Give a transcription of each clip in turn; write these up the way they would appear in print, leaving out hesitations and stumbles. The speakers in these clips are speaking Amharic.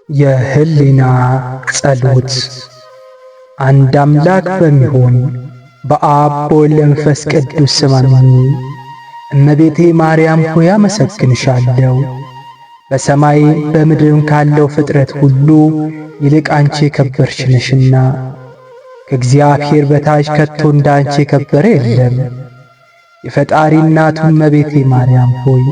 የህሊና ጸሎት። አንድ አምላክ በሚሆን በአብ በወልድ በመንፈስ ቅዱስ ስም አምኜ እመቤቴ ማርያም ሆይ አመሰግንሻለሁ። በሰማይ በምድርም ካለው ፍጥረት ሁሉ ይልቅ አንቺ የከበርሽ ነሽና ከእግዚአብሔር በታች ከቶ እንዳንቺ የከበረ የለም። የፈጣሪ እናቱ እመቤቴ ማርያም ሆይ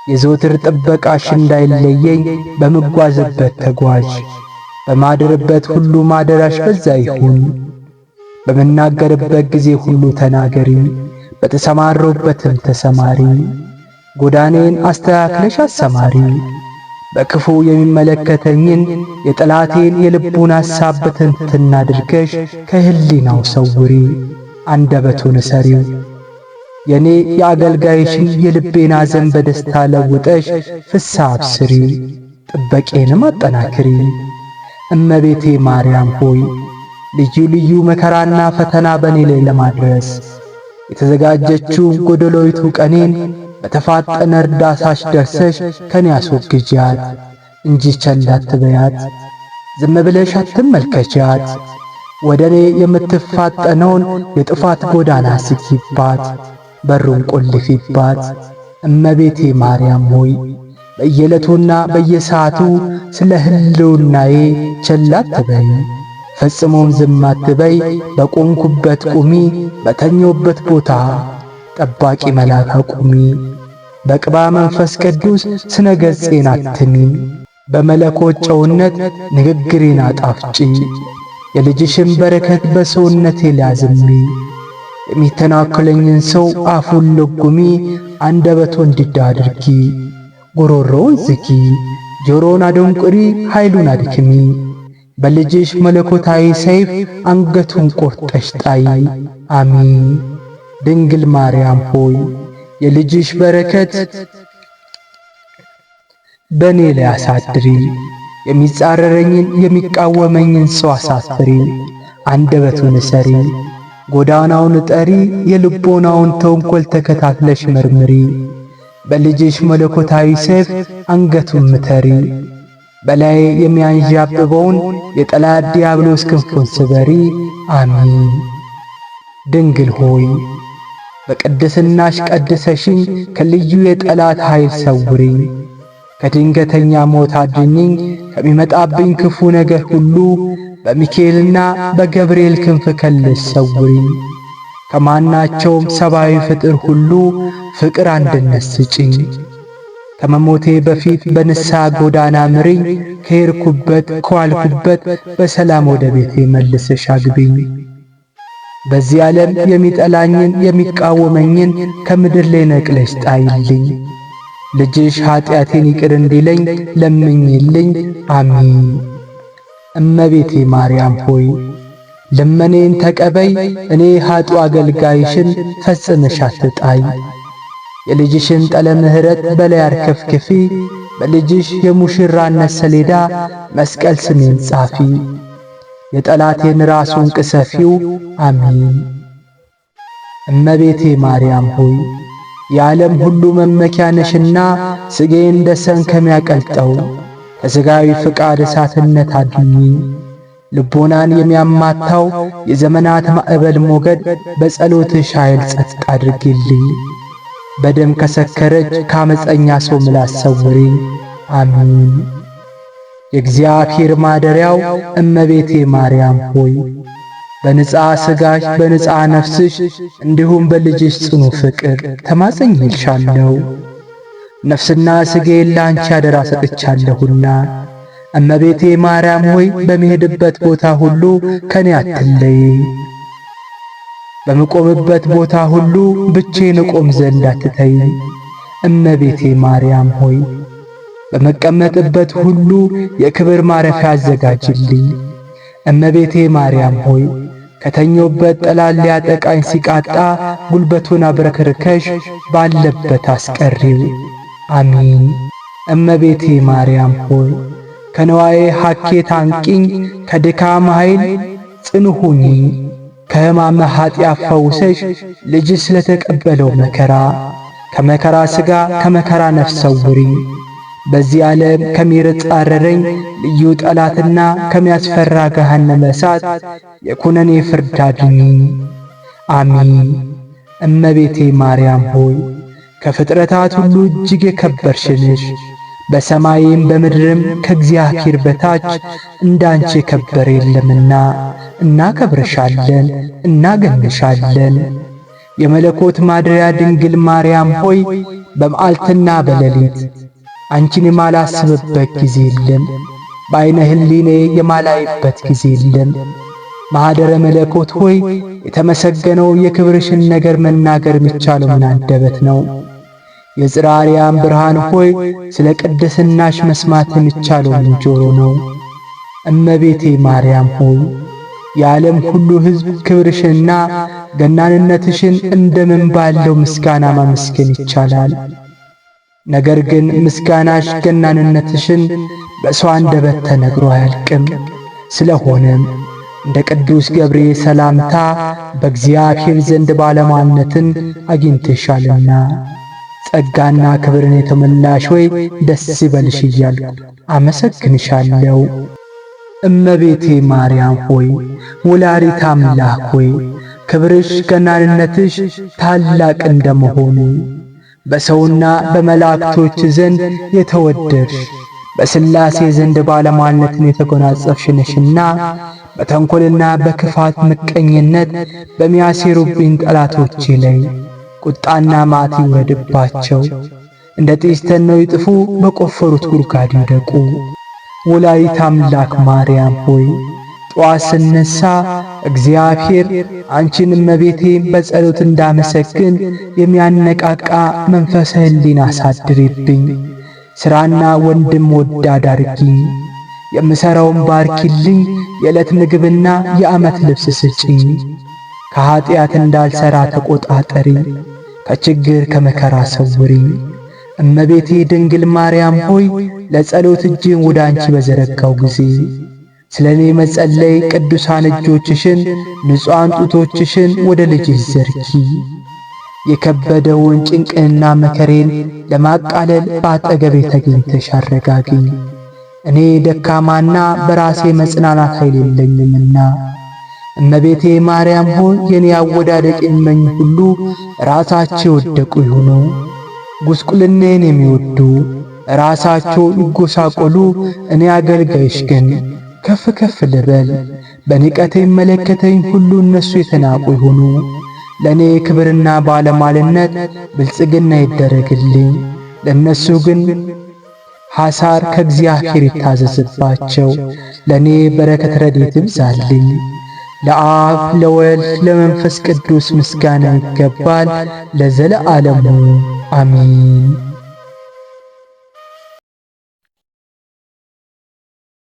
የዘወትር ጥበቃሽ እንዳይለየኝ በምጓዝበት ተጓዥ፣ በማድርበት ሁሉ ማደራሽ በዛ ይሁን። በምናገርበት ጊዜ ሁሉ ተናገሪ፣ በተሰማሮበትም ተሰማሪ። ጎዳኔን አስተካክለሽ አሰማሪ። በክፉ የሚመለከተኝን የጠላቴን የልቡን ሐሳብ በትንትን አድርገሽ ከህሊናው ሰውሪ፣ አንደበቱን እሰሪው። የኔ የአገልጋይሽን የልቤን ሐዘን በደስታ ለውጠሽ ፍስሐ አብስሪ፣ ጥበቄንም አጠናክሪ። እመቤቴ ማርያም ሆይ ልዩ ልዩ መከራና ፈተና በኔ ላይ ለማድረስ የተዘጋጀችው ጎደሎይቱ ቀኔን በተፋጠነ እርዳታሽ ደርሰሽ ከኔ አስወግጃት እንጂ ቸል አትበያት፣ ዝም ብለሽ አትመልከቻት። ወደ እኔ የምትፋጠነውን የጥፋት ጎዳና ስጊባት፣ በሩን ቆልፊባት። እመቤቴ ማርያም ሆይ በየዕለቱና በየሰዓቱ ስለ ህልውናዬ ቸል አትበይ፣ ፈጽሞም ዝም አትበይ። በቆምኩበት ቁሚ፣ በተኞበት ቦታ ጠባቂ መልአክ አቁሚ። በቅባ መንፈስ ቅዱስ ስነ ገጼን አትሚ፣ በመለኮት ጨውነት ንግግሬን አጣፍጪ። የልጅሽን በረከት በሰውነቴ ላዝሚ። የሚተናከለኝን ሰው አፉን ልጉሚ፣ አንደበቱን እንዲዳ አድርጊ። ጉሮሮውን ዝጊ፣ ጆሮውን አደንቁሪ፣ ኃይሉን አድክሚ። በልጅሽ መለኮታዊ ሰይፍ አንገቱን ቆርጠሽ ጣይ። አሚን። ድንግል ማርያም ሆይ የልጅሽ በረከት በእኔ ላይ አሳድሪ። የሚጻረረኝን የሚቃወመኝን ሰው አሳፍሪ፣ አንደበቱን እሰሪ። ጎዳናውን ጠሪ፣ የልቦናውን ተንኰል ተከታትለሽ መርምሪ። በልጅሽ መለኮታዊ ሰይፍ አንገቱን ምተሪ። በላይ የሚያንዣብበውን የጠላት ዲያብሎስ ክንፉን ስበሪ። አሚን። ድንግል ሆይ በቅድስናሽ ቀድሰሽኝ ከልዩ የጠላት ኃይል ሰውሪኝ። ከድንገተኛ ሞት አድኝኝ፣ ከሚመጣብኝ ክፉ ነገር ሁሉ በሚካኤልና በገብርኤል ክንፍ ከልለሽ ሰውሪኝ። ከማናቸውም ሰብአዊ ፍጥር ሁሉ ፍቅር አንድነት ስጪኝ። ከመሞቴ በፊት በንስሐ ጎዳና ምሪኝ። ከሄድኩበት ከዋልኩበት በሰላም ወደ ቤቴ መልሰሽ አግቢኝ። በዚህ ዓለም የሚጠላኝን የሚቃወመኝን ከምድር ላይ ነቅለሽ ጣይልኝ። ልጅሽ ኀጢአቴን ይቅር እንዲለኝ ለምኝልኝ። አሚን። እመቤቴ ማርያም ሆይ ልመኔን ተቀበይ። እኔ ኀጥእ አገልጋይሽን ፈጽመሽ አትጣይ። የልጅሽን ጠለ ምሕረት በላይ አርከፍክፊ። በልጅሽ የሙሽራነት ሰሌዳ መስቀል ስሜን ጻፊ። የጠላቴን ራሱን ቅሰፊው። አሚን። እመቤቴ ማርያም ሆይ የዓለም ሁሉ መመኪያ ነሽና ሥጋዬን እንደ ሰም ከሚያቀልጠው ከሥጋዊ ፍቃድ እሳትነት አድኚ። ልቦናን የሚያማታው የዘመናት ማዕበል ሞገድ በጸሎትሽ ኃይል ጸጥ አድርጊልኝ። በደም ከሰከረች ከአመፀኛ ሰው ምላስ ሰውሪ። አሚን። የእግዚአብሔር ማደሪያው እመቤቴ ማርያም ሆይ በንጻ ሥጋሽ በንጻ ነፍስሽ እንዲሁም በልጅሽ ጽኑ ፍቅር ተማጽኜልሻለሁ። ነፍስና ሥጋዬን ለአንቺ አደራ ሰጥቻለሁና እመቤቴ ማርያም ሆይ በሚሄድበት ቦታ ሁሉ ከኔ አትለይ። በምቆምበት ቦታ ሁሉ ብቻዬን እቆም ዘንድ አትተይ። እመቤቴ ማርያም ሆይ በመቀመጥበት ሁሉ የክብር ማረፊያ አዘጋጅልኝ። እመቤቴ ማርያም ሆይ ከተኞበት ጠላት ሊያጠቃኝ ሲቃጣ ጉልበቱን አብረክርከሽ ባለበት አስቀሪው። አሚን። እመቤቴ ማርያም ሆይ ከነዋዬ ሐኬት አንቂኝ፣ ከድካም ኃይል ጽኑ ሁኚኝ። ከሕማመ ኃጢአት ፈውሰሽ ልጅሽ ስለተቀበለው መከራ ከመከራ ሥጋ ከመከራ ነፍስ ሰውሪ። በዚህ ዓለም ከሚጻረረኝ ልዩ ጠላትና ከሚያስፈራ ገሃነመ እሳት የኩነኔ ፍርድ አድኚኝ። አሚን። እመቤቴ ማርያም ሆይ ከፍጥረታት ሁሉ እጅግ የከበርሽ ነሽ። በሰማይም በምድርም ከእግዚአብሔር በታች እንዳንቺ የከበረ የለምና እናከብርሻለን፣ እናገንሻለን። የመለኮት ማደሪያ ድንግል ማርያም ሆይ በመዓልትና በሌሊት አንቺን የማላስብበት ጊዜ የለም፣ በዓይነ ሕሊናዬ የማላይበት ጊዜ የለም። ማኅደረ መለኮት ሆይ የተመሰገነው የክብርሽን ነገር መናገር የሚቻለው ምን አንደበት ነው? የጽርሐ አርያም ብርሃን ሆይ ስለ ቅድስናሽ መስማት የሚቻለው ምን ጆሮ ነው? እመቤቴ ማርያም ሆይ የዓለም ሁሉ ሕዝብ ክብርሽንና ገናንነትሽን እንደምን ባለው ምስጋና ማመስገን ይቻላል። ነገር ግን ምስጋናሽ ገናንነትሽን በሰው አንደበት ተነግሮ አያልቅም። ስለሆነም እንደ ቅዱስ ገብርኤል ሰላምታ በእግዚአብሔር ዘንድ ባለሟልነትን አግኝተሻልና ጸጋና ክብርን የተመላሽ ሆይ ደስ ይበልሽ እያልኩ አመሰግንሻለሁ። እመቤቴ ማርያም ሆይ ወላዲተ አምላክ ሆይ ክብርሽ ገናንነትሽ ታላቅ እንደመሆኑ በሰውና በመላእክቶች ዘንድ የተወደድሽ በሥላሴ ዘንድ ባለሟልነትን የተጎናጸፍሽ ነሽና በተንኰልና በክፋት ምቀኝነት በሚያሴሩብኝ ጠላቶቼ ላይ ቁጣና መዓት ይውረድባቸው፣ እንደ ጢስ ተነው ይጥፉ፣ በቆፈሩት ጉድጓድ ይውደቁ። ወላዲተ አምላክ ማርያም ሆይ ጠዋት ስነሣ እግዚአብሔር አንቺን እመቤቴን በጸሎት እንዳመሰግን የሚያነቃቃ መንፈሳዊ ሕሊና አሳድሪብኝ። ሥራና ወንድም ወዳድ አድርጊኝ። የምሠራውን ባርኪልኝ። የዕለት ምግብና የዓመት ልብስ ስጪኝ። ከኀጢአት እንዳልሠራ ተቆጣጠሪ። ከችግር ከመከራ ሰውሪኝ። እመቤቴ ድንግል ማርያም ሆይ ለጸሎት እጄን ወደ አንቺ በዘረጋው ጊዜ ስለ እኔ መጸለይ ቅዱሳን እጆችሽን ንጹሐን ጡቶችሽን ወደ ልጅሽ ዘርጊ። የከበደውን ጭንቅንና መከሬን ለማቃለል በአጠገቤ ተገኝተሽ አረጋጊኝ። እኔ ደካማና በራሴ መጽናናት ኃይል የለኝምና እመቤቴ ማርያም ሆይ የኔ አወዳደቅ የሚመኝ ሁሉ ራሳቸው የወደቁ ይሁኑ። ጉስቁልናዬን የሚወዱ ራሳቸው ይጎሳቆሉ። እኔ አገልጋይሽ ግን ከፍ ከፍ ልበል። በንቀት የሚመለከተኝ ሁሉ እነሱ የተናቁ ይሁኑ። ለእኔ ክብርና ባለሟልነት ብልጽግና ይደረግልኝ። ለእነሱ ግን ሐሳር ከእግዚአብሔር ይታዘዝባቸው። ለእኔ በረከት ረድኤት ይብዛልኝ። ለአብ ለወልድ ለመንፈስ ቅዱስ ምስጋና ይገባል ለዘለዓለሙ አሜን።